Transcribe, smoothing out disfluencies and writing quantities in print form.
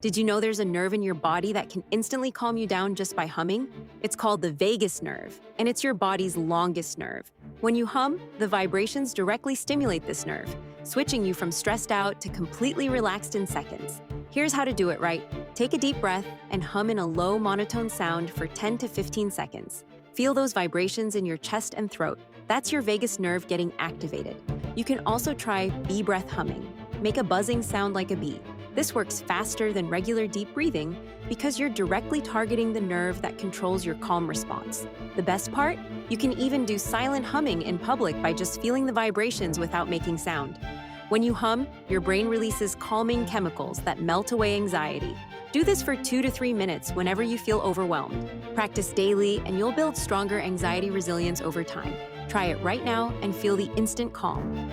Did you know there's a nerve in your body that can instantly calm you down just by humming? It's called the vagus nerve, and it's your body's longest nerve. When you hum, the vibrations directly stimulate this nerve, switching you from stressed out to completely relaxed in seconds. Here's how to do it right. Take a deep breath and hum in a low monotone sound for 10 to 15 seconds. Feel those vibrations in your chest and throat. That's your vagus nerve getting activated. You can also try bee breath humming. Make a buzzing sound like a bee. This works faster than regular deep breathing because you're directly targeting the nerve that controls your calm response. The best part? You can even do silent humming in public by just feeling the vibrations without making sound. When you hum, your brain releases calming chemicals that melt away anxiety. Do this for 2 to 3 minutes whenever you feel overwhelmed. Practice daily, and you'll build stronger anxiety resilience over time. Try it right now and feel the instant calm.